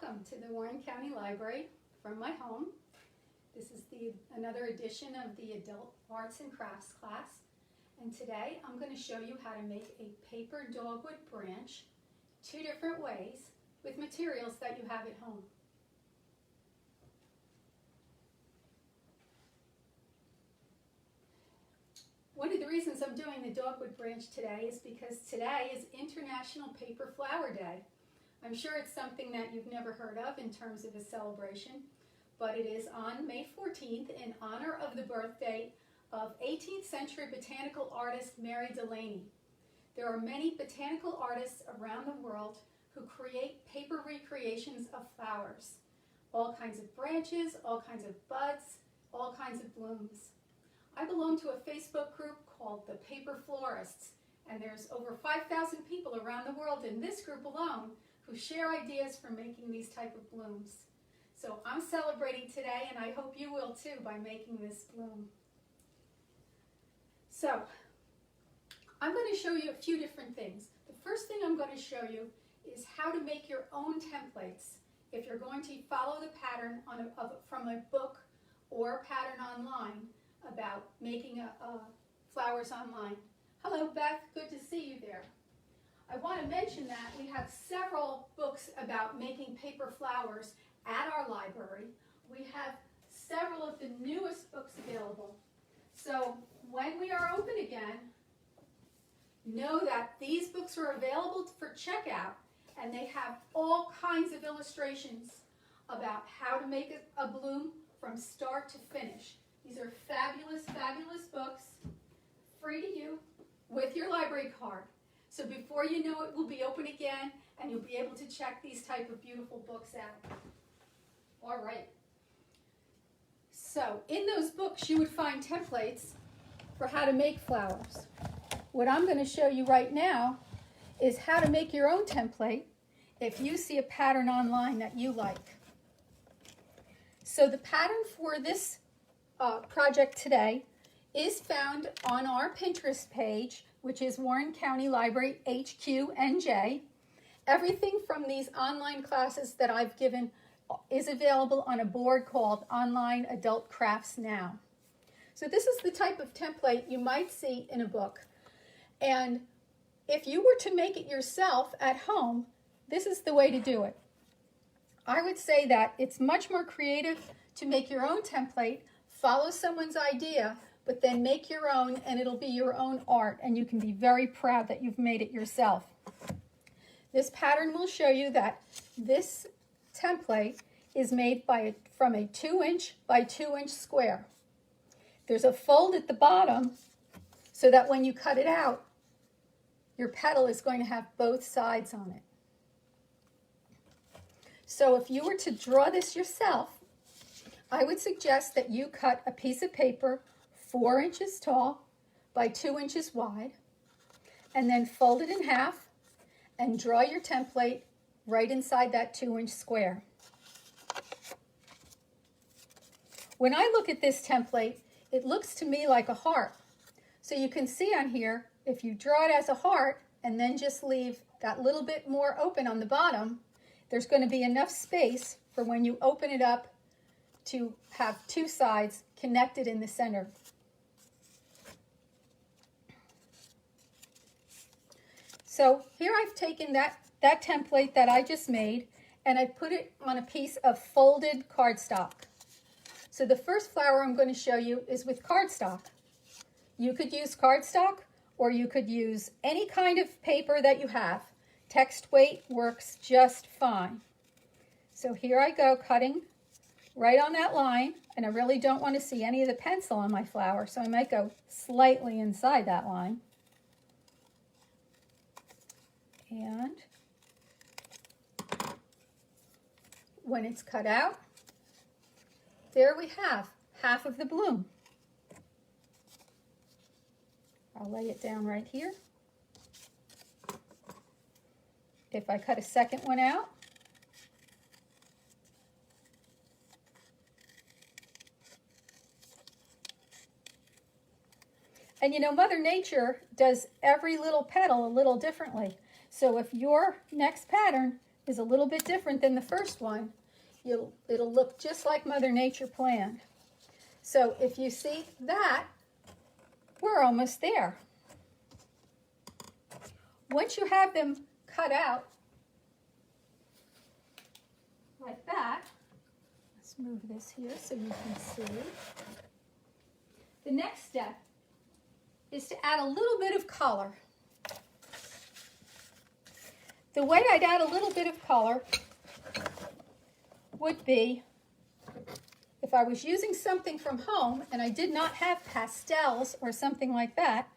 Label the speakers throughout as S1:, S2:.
S1: Welcome to the Warren County Library from my home. This is another edition of the Adult Arts and Crafts class. And today I'm going to show you how to make a paper dogwood branch 2 different ways with materials that you have at home. One of the reasons I'm doing the dogwood branch today is because today is International Paper Flower Day. I'm sure it's something that you've never heard of in terms of a celebration, but it is on May 14th in honor of the birthday of 18th century botanical artist Mary Delaney. There are many botanical artists around the world who create paper recreations of flowers. All kinds of branches, all kinds of buds, all kinds of blooms. I belong to a Facebook group called the Paper Florists, and there's over 5,000 people around the world in this group alone who share ideas for making these type of blooms. So I'm celebrating today, and I hope you will too by making this bloom. So I'm going to show you a few different things. The first thing I'm going to show you is how to make your own templates if you're going to follow the pattern from a book or a pattern online about making flowers online. Hello Beth, good to see you there. I want to mention that we have several books about making paper flowers at our library. We have several of the newest books available. So when we are open again, know that these books are available for checkout, and they have all kinds of illustrations about how to make a bloom from start to finish. These are fabulous, fabulous books, free to you, with your library card. So before you know it, we'll be open again, and you'll be able to check these type of beautiful books out. All right. So in those books, you would find templates for how to make flowers. What I'm going to show you right now is how to make your own template if you see a pattern online that you like. So the pattern for this project today is found on our Pinterest page, which is Warren County Library HQ&J. Everything from these online classes that I've given is available on a board called Online Adult Crafts Now. So this is the type of template you might see in a book. And if you were to make it yourself at home, this is the way to do it. I would say that it's much more creative to make your own template, follow someone's idea, but then make your own, and it'll be your own art, and you can be very proud that you've made it yourself. This pattern will show you that this template is made from a 2-inch by 2-inch square. There's a fold at the bottom so that when you cut it out, your petal is going to have both sides on it. So if you were to draw this yourself, I would suggest that you cut a piece of paper 4 inches tall by 2 inches wide, and then fold it in half and draw your template right inside that 2-inch square. When I look at this template, it looks to me like a heart. So you can see on here, if you draw it as a heart and then just leave that little bit more open on the bottom, there's going to be enough space for when you open it up to have 2 sides connected in the center. So here I've taken that template that I just made, and I put it on a piece of folded cardstock. So the first flower I'm going to show you is with cardstock. You could use cardstock, or you could use any kind of paper that you have. Text weight works just fine. So here I go, cutting right on that line, and I really don't want to see any of the pencil on my flower, so I might go slightly inside that line. And when it's cut out, there we have half of the bloom. I'll lay it down right here. If I cut a second one out, and you know, Mother Nature does every little petal a little differently. So if your next pattern is a little bit different than the first one, it'll look just like Mother Nature planned. So if you see that, we're almost there. Once you have them cut out like that, let's move this here so you can see. The next step is to add a little bit of color. The way I'd add a little bit of color would be, if I was using something from home and I did not have pastels or something like that,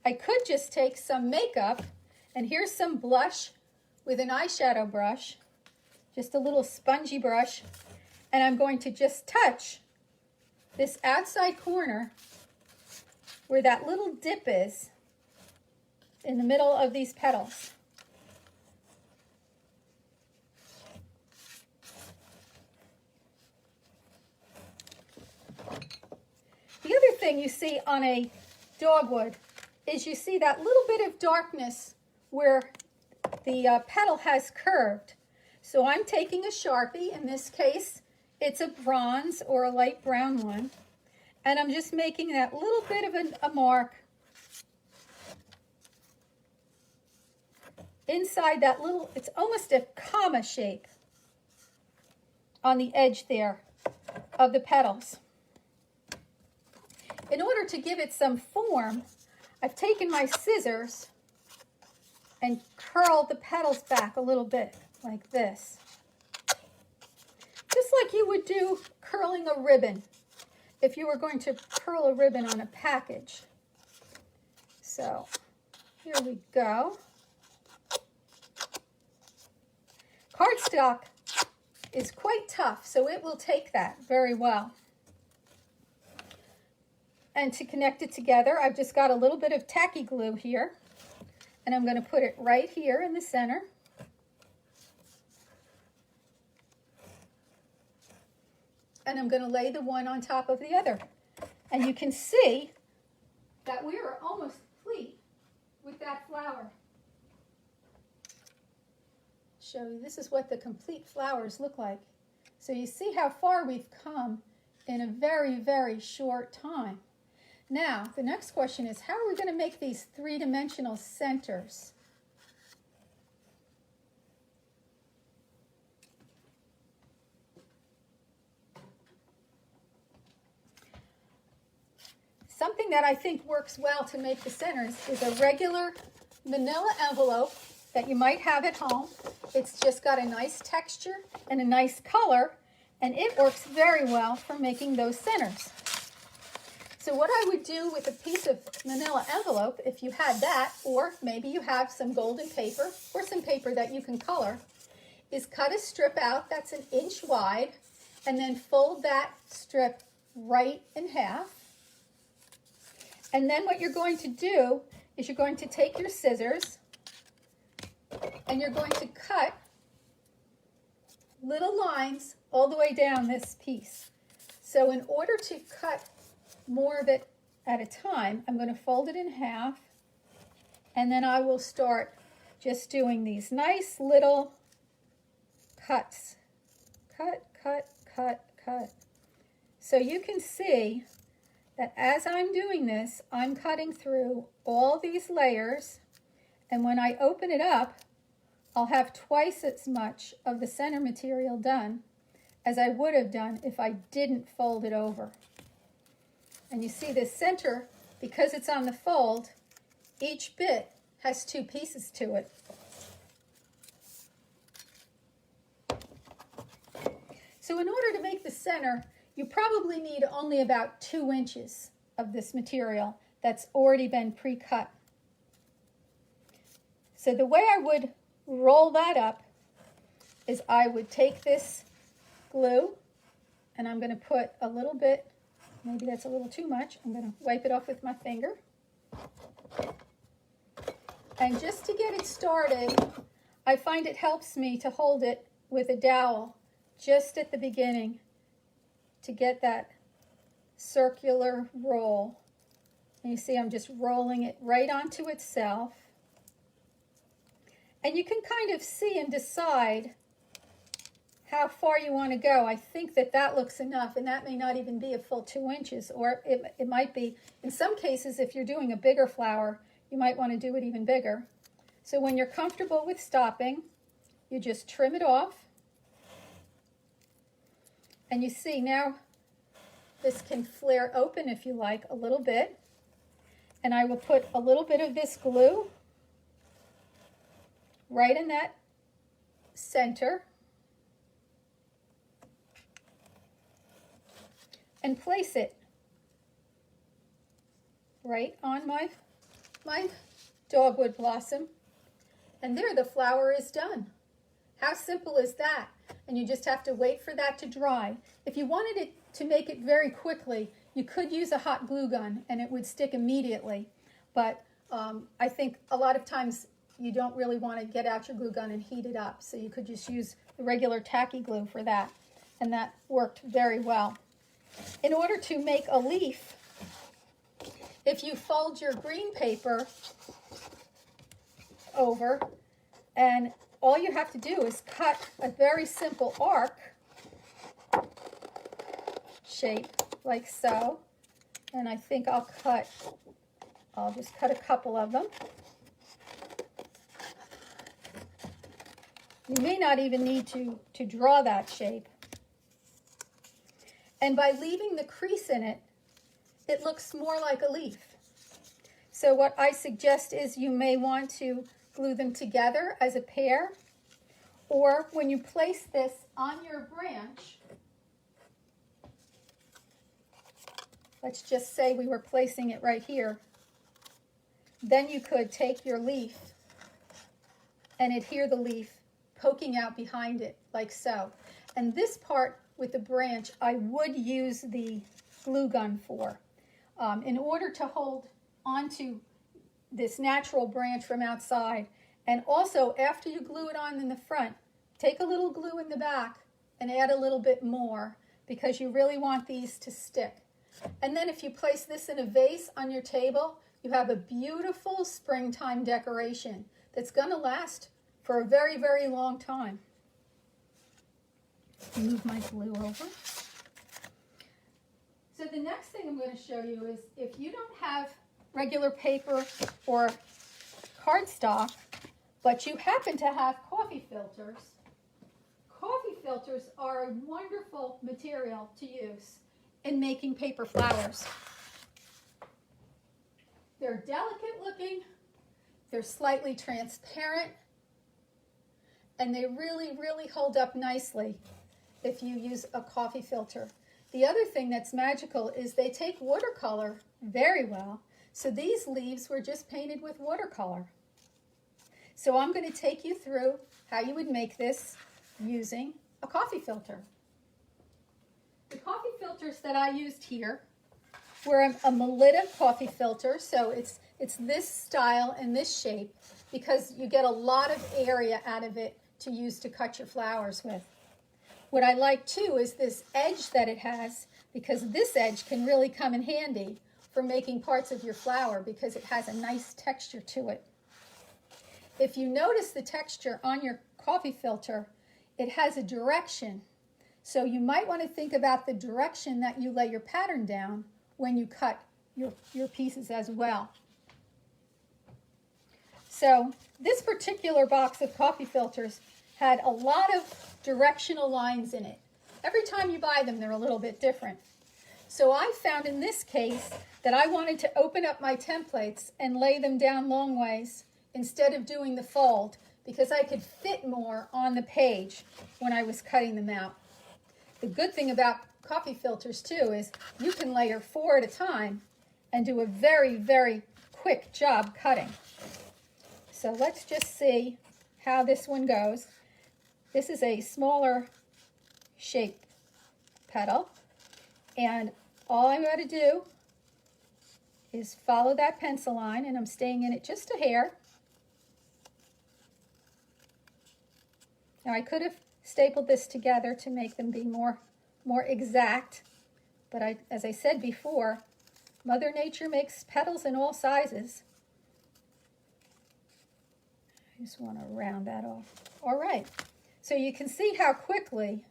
S1: I could just take some makeup, and here's some blush with an eyeshadow brush, just a little spongy brush, and I'm going to just touch this outside corner where that little dip is in the middle of these petals. The other thing you see on a dogwood is you see that little bit of darkness where the petal has curved. So I'm taking a Sharpie, in this case it's a bronze or a light brown one, and I'm just making that little bit of a mark inside that little, it's almost a comma shape on the edge there of the petals. In order to give it some form, I've taken my scissors and curled the petals back a little bit like this. Just like you would do curling a ribbon if you were going to curl a ribbon on a package. So here we go. Cardstock is quite tough, so it will take that very well. And to connect it together, I've just got a little bit of tacky glue here, and I'm going to put it right here in the center. And I'm going to lay the one on top of the other. And you can see that we are almost complete with that flower. Show you, this is what the complete flowers look like. So you see how far we've come in a very, very short time. Now, the next question is, how are we going to make these three-dimensional centers? Something that I think works well to make the centers is a regular manila envelope that you might have at home. It's just got a nice texture and a nice color, and it works very well for making those centers. So what I would do with a piece of manila envelope, if you had that, or maybe you have some golden paper or some paper that you can color, is cut a strip out that's 1 inch wide, and then fold that strip right in half. And then what you're going to do is you're going to take your scissors and you're going to cut little lines all the way down this piece. So in order to cut more of it at a time, I'm going to fold it in half, and then I will start just doing these nice little cuts. Cut, cut, cut, cut. So you can see that as I'm doing this, I'm cutting through all these layers, and when I open it up, I'll have twice as much of the center material done as I would have done if I didn't fold it over. And you see this center, because it's on the fold, each bit has 2 pieces to it. So in order to make the center, you probably need only about 2 inches of this material that's already been pre-cut. So the way I would roll that up is I would take this glue, and I'm going to put a little bit, maybe that's a little too much, I'm going to wipe it off with my finger. And just to get it started, I find it helps me to hold it with a dowel just at the beginning to get that circular roll. And you see I'm just rolling it right onto itself. And you can kind of see and decide how far you want to go. I think that that looks enough, and that may not even be a full 2 inches, or it might be. In some cases, if you're doing a bigger flower, you might want to do it even bigger. So when you're comfortable with stopping, you just trim it off. And you see now this can flare open if you like a little bit. And I will put a little bit of this glue right in that center and place it right on my dogwood blossom. And there, the flower is done. How simple is that? And you just have to wait for that to dry. If you wanted it to make it very quickly, you could use a hot glue gun and it would stick immediately. But I think a lot of times you don't really want to get out your glue gun and heat it up. So you could just use the regular tacky glue for that. And that worked very well. In order to make a leaf, if you fold your green paper over, and all you have to do is cut a very simple arc shape like so. And I think I'll just cut a couple of them. You may not even need to draw that shape. And by leaving the crease in it, it looks more like a leaf. So what I suggest is you may want to glue them together as a pair, or when you place this on your branch, let's just say we were placing it right here, then you could take your leaf and adhere the leaf poking out behind it like so. And this part with the branch, I would use the glue gun for. In order to hold onto this natural branch from outside, and also after you glue it on in the front, take a little glue in the back and add a little bit more because you really want these to stick. And then if you place this in a vase on your table, you have a beautiful springtime decoration that's going to last for a very, very long time. Move my glue over. So the next thing I'm going to show you is if you don't have regular paper or cardstock, but you happen to have coffee filters are a wonderful material to use in making paper flowers. They're delicate looking, they're slightly transparent, and they really, really hold up nicely if you use a coffee filter. The other thing that's magical is they take watercolor very well. So these leaves were just painted with watercolor. So I'm going to take you through how you would make this using a coffee filter. The coffee filters that I used here were a Melita coffee filter. So it's this style and this shape because you get a lot of area out of it to use to cut your flowers with. What I like too is this edge that it has, because this edge can really come in handy for making parts of your flower because it has a nice texture to it. If you notice the texture on your coffee filter, it has a direction. So you might want to think about the direction that you lay your pattern down when you cut your pieces as well. So this particular box of coffee filters had a lot of directional lines in it. Every time you buy them, they're a little bit different. So I found in this case that I wanted to open up my templates and lay them down long ways instead of doing the fold because I could fit more on the page when I was cutting them out. The good thing about coffee filters too is you can layer 4 at a time and do a very, very quick job cutting. So let's just see how this one goes. This is a smaller shape petal, and all I'm going to do is follow that pencil line, and I'm staying in it just a hair. Now I could have stapled this together to make them be more exact, but as I said before, Mother Nature makes petals in all sizes. I just want to round that off. All right, so you can see how quickly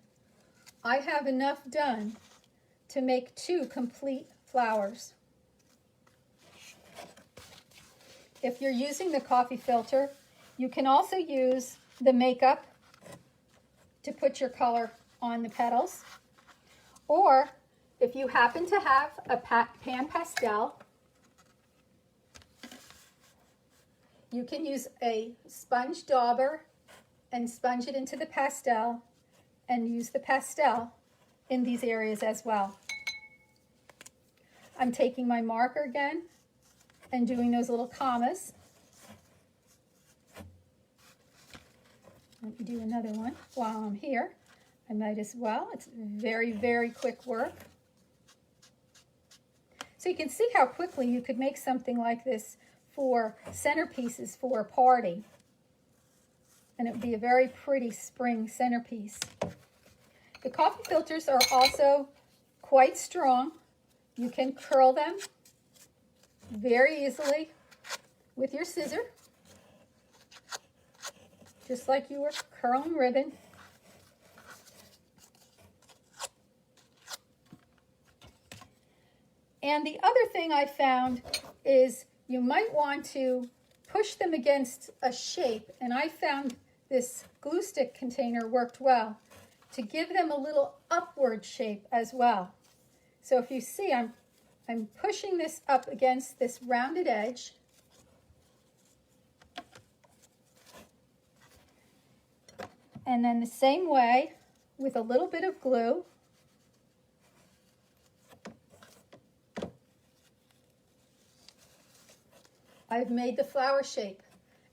S1: I have enough done to make 2 complete flowers. If you're using the coffee filter, you can also use the makeup to put your color on the petals. Or if you happen to have a pan pastel, you can use a sponge dauber and sponge it into the pastel and use the pastel in these areas as well. I'm taking my marker again and doing those little commas. Let me do another one while I'm here. I might as well. It's very, very quick work. So you can see how quickly you could make something like this for centerpieces for a party. And it would be a very pretty spring centerpiece. The coffee filters are also quite strong. You can curl them very easily with your scissor, just like you were curling ribbon. And the other thing I found is you might want to push them against a shape, and I found this glue stick container worked well to give them a little upward shape as well. So if you see, I'm pushing this up against this rounded edge. And then the same way with a little bit of glue. I've made the flower shape,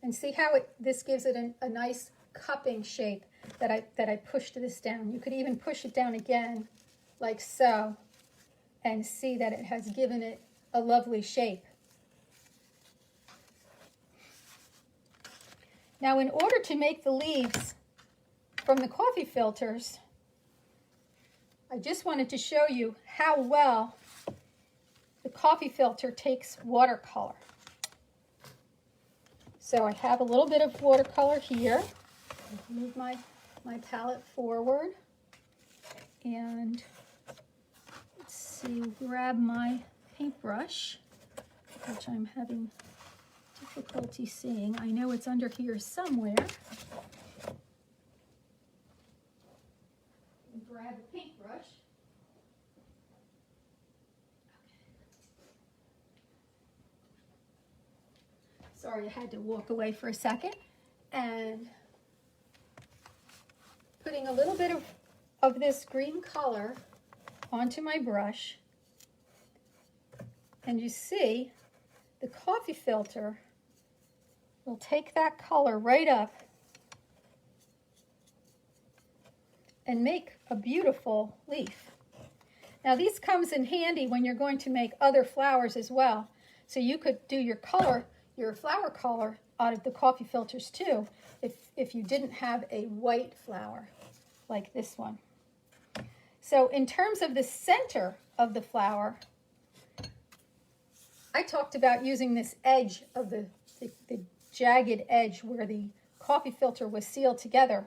S1: and see how this gives it a nice cupping shape that I pushed this down. You could even push it down again like so and see that it has given it a lovely shape. Now, in order to make the leaves from the coffee filters, I just wanted to show you how well the coffee filter takes watercolor. So I have a little bit of watercolor here. I'll move my palette forward and let's see, grab my paintbrush, which I'm having difficulty seeing. I know it's under here somewhere. Grab a paintbrush. Sorry, I had to walk away for a second. And putting a little bit of this green color onto my brush. And you see, the coffee filter will take that color right up and make a beautiful leaf. Now, these comes in handy when you're going to make other flowers as well. So you could do your color, your flower color out of the coffee filters too, if you didn't have a white flower like this one. So in terms of the center of the flower, I talked about using this edge of the jagged edge where the coffee filter was sealed together.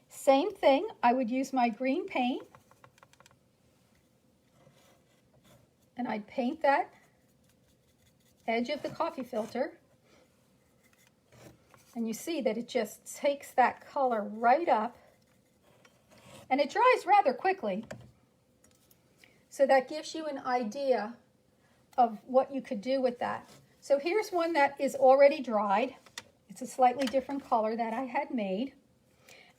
S1: Same thing, I would use my green paint and I'd paint that edge of the coffee filter, and you see that it just takes that color right up, and it dries rather quickly. So that gives you an idea of what you could do with that. So here's one that is already dried. It's a slightly different color that I had made.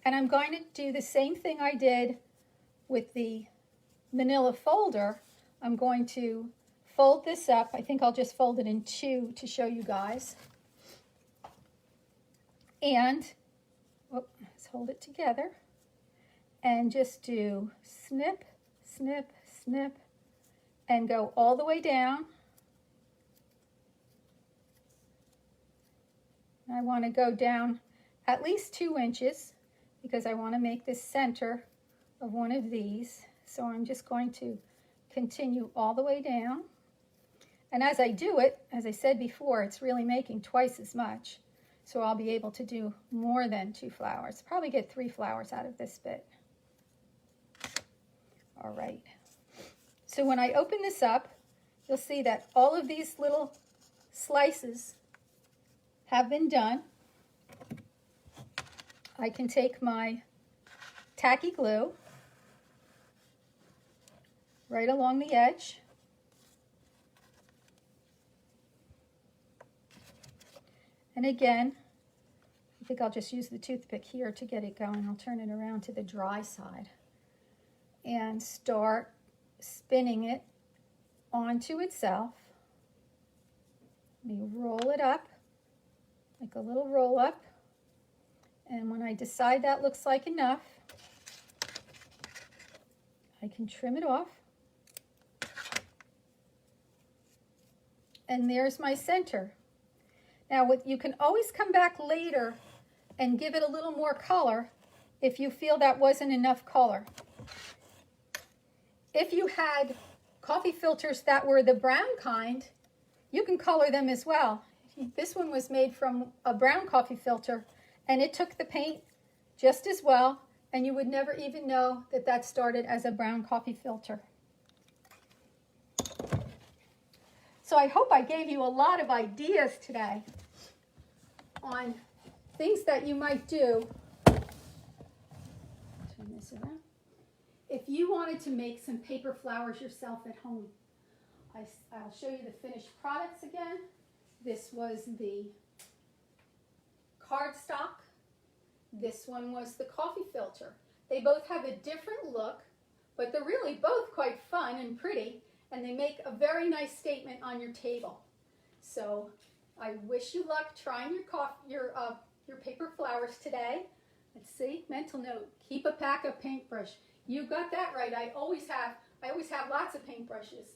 S1: And I'm going to do the same thing I did with the manila folder. I'm going to fold this up. I think I'll just fold it in 2 to show you guys. And let's hold it together and just do snip, snip, snip, and go all the way down. I want to go down at least 2 inches because I want to make the center of one of these. So I'm just going to continue all the way down. And as I do it, as I said before, it's really making twice as much. So I'll be able to do more than 2 flowers. Probably get 3 flowers out of this bit. All right. So when I open this up, you'll see that all of these little slices have been done. I can take my tacky glue right along the edge. And again, I think I'll just use the toothpick here to get it going. I'll turn it around to the dry side and start spinning it onto itself. Let me roll it up, like a little roll up. And when I decide that looks like enough, I can trim it off. And there's my center. Now, you can always come back later and give it a little more color if you feel that wasn't enough color. If you had coffee filters that were the brown kind, you can color them as well. This one was made from a brown coffee filter, and it took the paint just as well, and you would never even know that that started as a brown coffee filter. So I hope I gave you a lot of ideas today on things that you might do. Turn this around. If you wanted to make some paper flowers yourself at home, I'll show you the finished products again. This was the cardstock. This one was the coffee filter. They both have a different look, but they're really both quite fun and pretty, and they make a very nice statement on your table. So I wish you luck trying your paper flowers today. Let's see, mental note, keep a pack of paintbrush. You got that right. I always have lots of paintbrushes.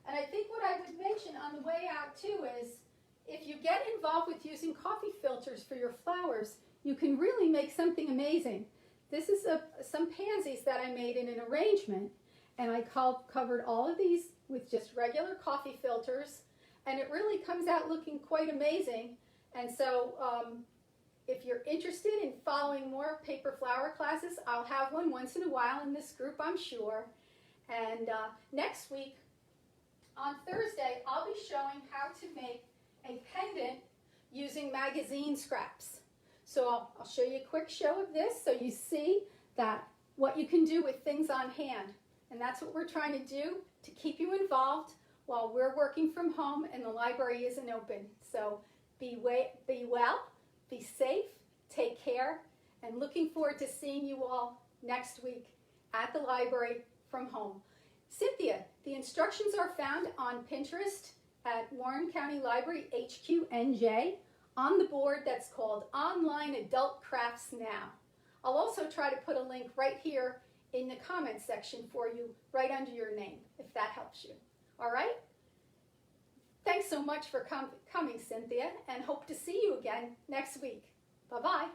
S1: And I think what I would mention on the way out too is, if you get involved with using coffee filters for your flowers, you can really make something amazing. This is some pansies that I made in an arrangement, and I covered all of these with just regular coffee filters, and it really comes out looking quite amazing. And so if you're interested in following more paper flower classes, I'll have one once in a while in this group, I'm sure. And next week, on Thursday, I'll be showing how to make a pendant using magazine scraps. So I'll show you a quick show of this so you see that what you can do with things on hand. And that's what we're trying to do to keep you involved while we're working from home and the library isn't open. So be well, be safe, take care, and looking forward to seeing you all next week at the library from home. Cynthia, the instructions are found on Pinterest at Warren County Library HQNJ on the board that's called Online Adult Crafts Now. I'll also try to put a link right here in the comments section for you, right under your name, if that helps you. All right? Thanks so much for coming, Cynthia, and hope to see you again next week. Bye-bye.